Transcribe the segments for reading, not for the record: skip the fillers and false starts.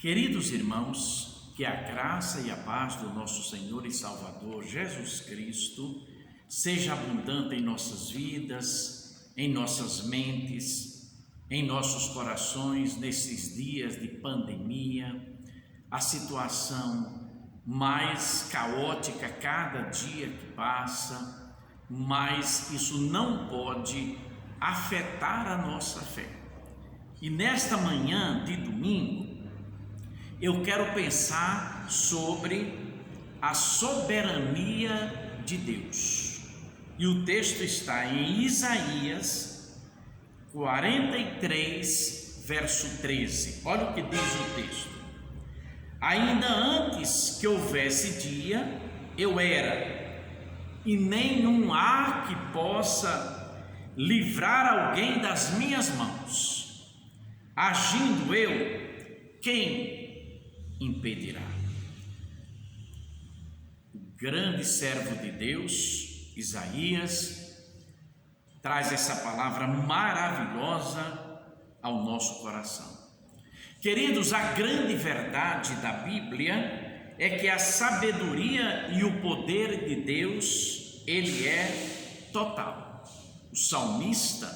Queridos irmãos, que a graça e a paz do nosso Senhor e Salvador Jesus Cristo seja abundante em nossas vidas, em nossas mentes, em nossos corações nesses dias de pandemia, a situação mais caótica cada dia que passa, mas isso não pode afetar a nossa fé. E nesta manhã de domingo, eu quero pensar sobre a soberania de Deus. E o texto está em Isaías 43, verso 13. Olha o que diz o texto. Ainda antes que houvesse dia, eu era, e nenhum há que possa livrar alguém das minhas mãos. Agindo eu, quem impedirá? O grande servo de Deus, Isaías, traz essa palavra maravilhosa ao nosso coração. Queridos, a grande verdade da Bíblia é que a sabedoria e o poder de Deus, ele é total. O salmista,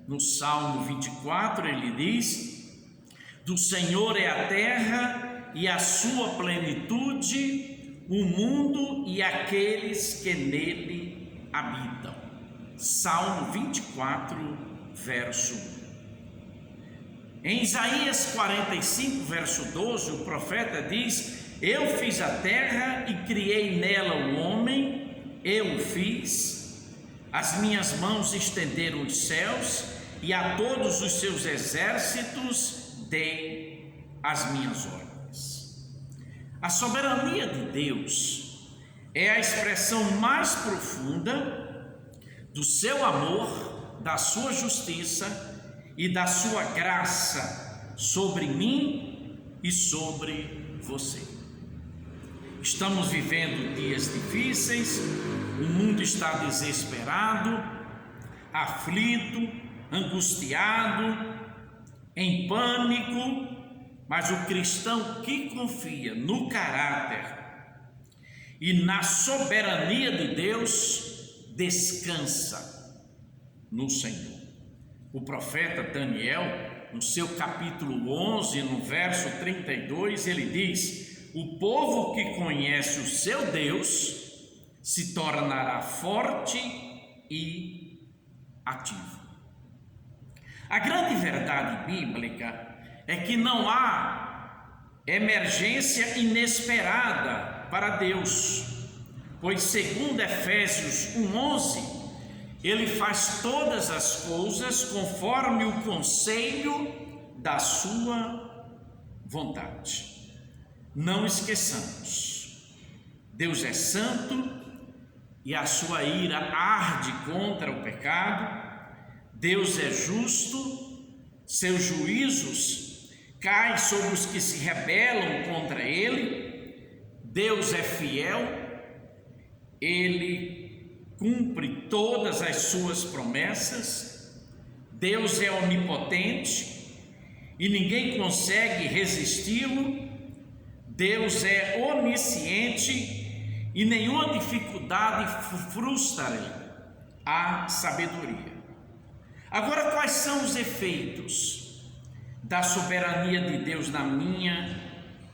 no Salmo 24, ele diz: do Senhor é a terra e a sua plenitude, o mundo e aqueles que nele habitam. Salmo 24, verso 1. Em Isaías 45, verso 12, o profeta diz: eu fiz a terra e criei nela o homem, eu o fiz, as minhas mãos estenderam os céus e a todos os seus exércitos dei as minhas ordens. A soberania de Deus é a expressão mais profunda do seu amor, da sua justiça e da sua graça sobre mim e sobre você. Estamos vivendo dias difíceis, o mundo está desesperado, aflito, angustiado, em pânico, mas o cristão que confia no caráter e na soberania de Deus descansa no Senhor. O profeta Daniel, no seu capítulo 11, no verso 32, ele diz: o povo que conhece o seu Deus se tornará forte e ativo. A grande verdade bíblica é que não há emergência inesperada para Deus, pois segundo Efésios 1:11, ele faz todas as coisas conforme o conselho da sua vontade. Não esqueçamos, Deus é santo e a sua ira arde contra o pecado. Deus é justo, seus juízos caem sobre os que se rebelam contra ele. Deus é fiel, ele cumpre todas as suas promessas. Deus é onipotente e ninguém consegue resisti-lo. Deus é onisciente e nenhuma dificuldade frustra a sabedoria. Agora, quais são os efeitos da soberania de Deus na minha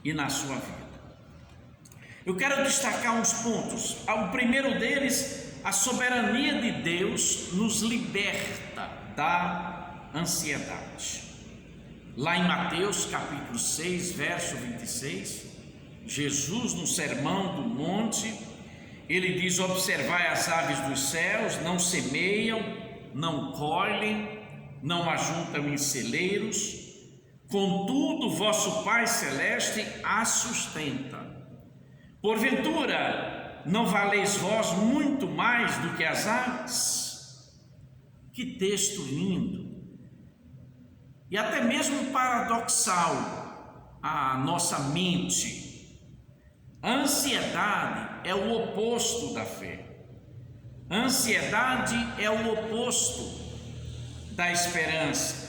e na sua vida? Eu quero destacar uns pontos. O primeiro deles, a soberania de Deus nos liberta da ansiedade. Lá em Mateus capítulo 6, verso 26, Jesus, no Sermão do Monte, ele diz: observai as aves dos céus, não semeiam, não colhem, não ajuntam em celeiros, contudo vosso Pai Celeste as sustenta. Porventura não valeis vós muito mais do que as aves? Que texto lindo e até mesmo paradoxal à nossa mente. A ansiedade é o oposto da fé. A ansiedade é o oposto da esperança.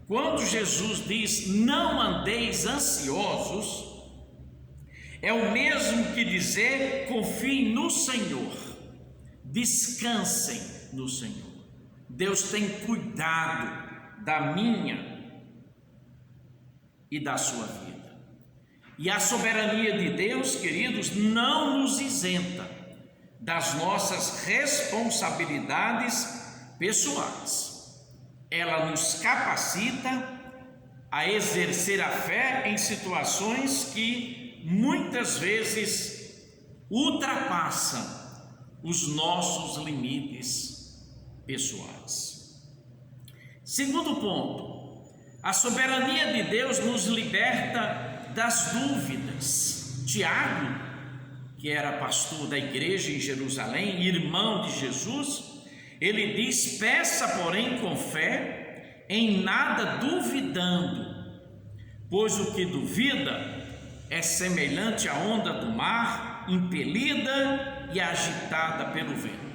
quando Jesus diz: não andeis ansiosos, é o mesmo que dizer: confiem no Senhor, descansem no Senhor. Deus tem cuidado da minha e da sua vida. E a soberania de Deus, queridos, não nos isenta das nossas responsabilidades pessoais. Ela nos capacita a exercer a fé em situações que muitas vezes ultrapassam os nossos limites pessoais. Segundo ponto, a soberania de Deus nos liberta das dúvidas. Tiago, que era pastor da igreja em Jerusalém, irmão de Jesus, ele diz: peça, porém, com fé, em nada duvidando, pois o que duvida é semelhante à onda do mar, impelida e agitada pelo vento.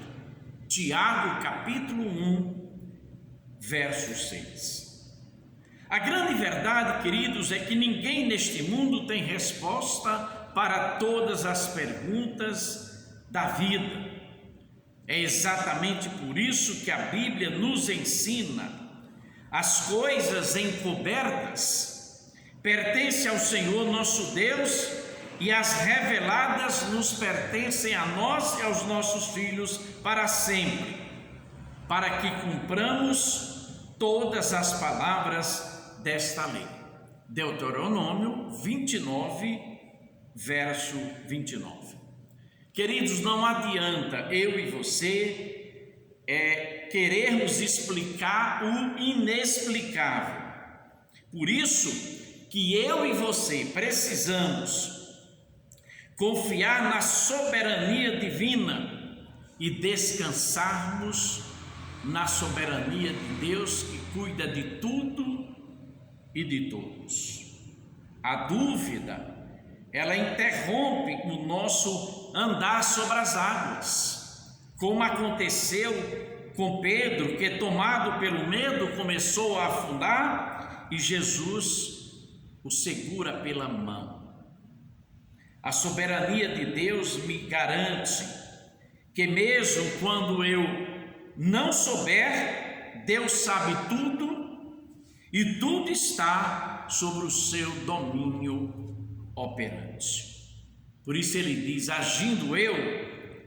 Tiago, capítulo 1, verso 6. A grande verdade, queridos, é que ninguém neste mundo tem resposta para todas as perguntas da vida. É exatamente por isso que a Bíblia nos ensina: as coisas encobertas pertencem ao Senhor nosso Deus, e as reveladas nos pertencem a nós e aos nossos filhos para sempre, para que cumpramos todas as palavras desta lei. Deuteronômio 29, verso 29. Queridos, não adianta eu e você querermos explicar o inexplicável. Por isso que eu e você precisamos confiar na soberania divina e descansarmos na soberania de Deus, que cuida de tudo e de todos. A dúvida, ela interrompe o nosso andar sobre as águas, como aconteceu com Pedro, que, tomado pelo medo, começou a afundar e Jesus o segura pela mão. A soberania de Deus me garante que, mesmo quando eu não souber, Deus sabe tudo e tudo está sobre o seu domínio operante. Por isso ele diz: agindo eu,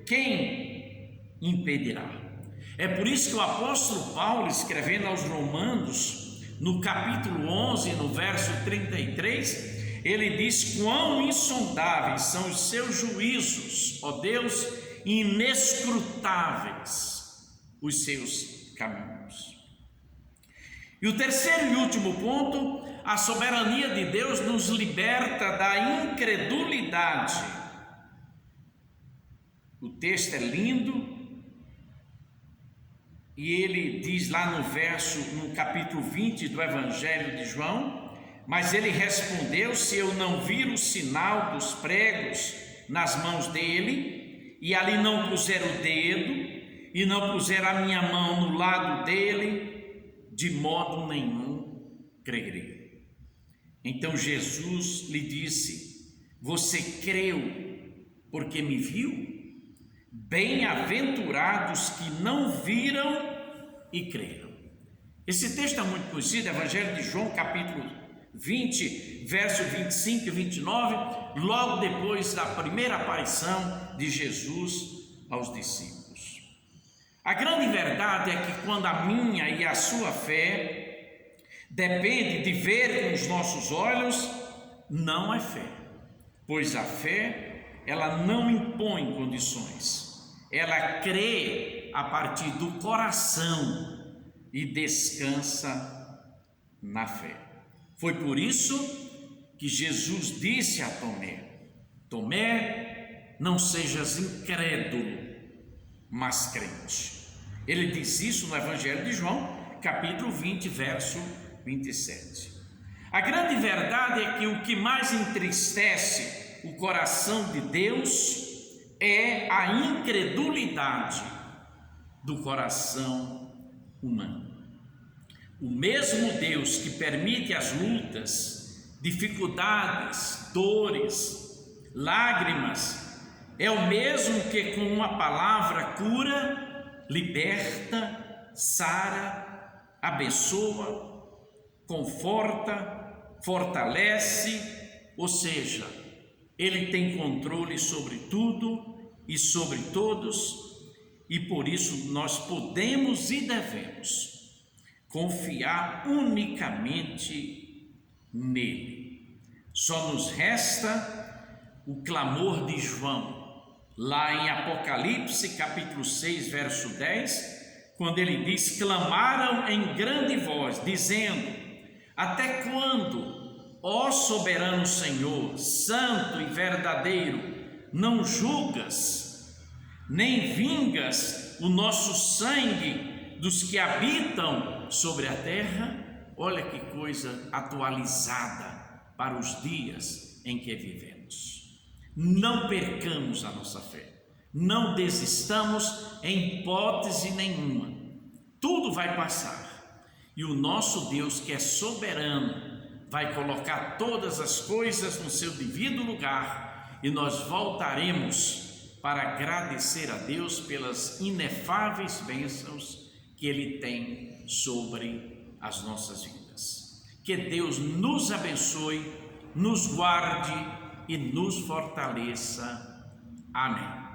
quem impedirá? É por isso que o apóstolo Paulo, escrevendo aos Romanos, no capítulo 11, no verso 33, ele diz: quão insondáveis são os seus juízos, ó Deus, inescrutáveis os seus caminhos. E o terceiro e último ponto: a soberania de Deus nos liberta da incredulidade. O texto é lindo e ele diz lá no capítulo 20 do Evangelho de João: mas ele respondeu: se eu não vir o sinal dos pregos nas mãos dele, e ali não puser o dedo, e não puser a minha mão no lado dele, de modo nenhum crerei. Então Jesus lhe disse: você creu porque me viu? Bem-aventurados que não viram e creram. Esse texto é muito conhecido, Evangelho de João, capítulo 20, verso 25 e 29, logo depois da primeira aparição de Jesus aos discípulos. A grande verdade é que quando a minha e a sua fé depende de ver com os nossos olhos, não é fé, pois a fé, ela não impõe condições, ela crê a partir do coração e descansa na fé. Foi por isso que Jesus disse a Tomé: Tomé, não sejas incrédulo, mas crente. Ele diz isso no Evangelho de João, capítulo 20, verso 27. A grande verdade é que o que mais entristece o coração de Deus é a incredulidade do coração humano. O mesmo Deus que permite as lutas, dificuldades, dores, lágrimas, é o mesmo que com uma palavra cura, liberta, sara, abençoa, conforta, fortalece, ou seja, Ele tem controle sobre tudo e sobre todos, e por isso nós podemos e devemos confiar unicamente nele. Só nos resta o clamor de João, lá em Apocalipse capítulo 6, verso 10, quando ele diz: clamaram em grande voz, dizendo: até quando, ó soberano Senhor, santo e verdadeiro, não julgas, nem vingas o nosso sangue dos que habitam sobre a terra? Olha que coisa atualizada para os dias em que vivemos. Não percamos a nossa fé, não desistamos em hipótese nenhuma. Tudo vai passar e o nosso Deus, que é soberano, vai colocar todas as coisas no seu devido lugar, e nós voltaremos para agradecer a Deus pelas inefáveis bênçãos que Ele tem sobre as nossas vidas. Que Deus nos abençoe, nos guarde e nos fortaleça. Amém.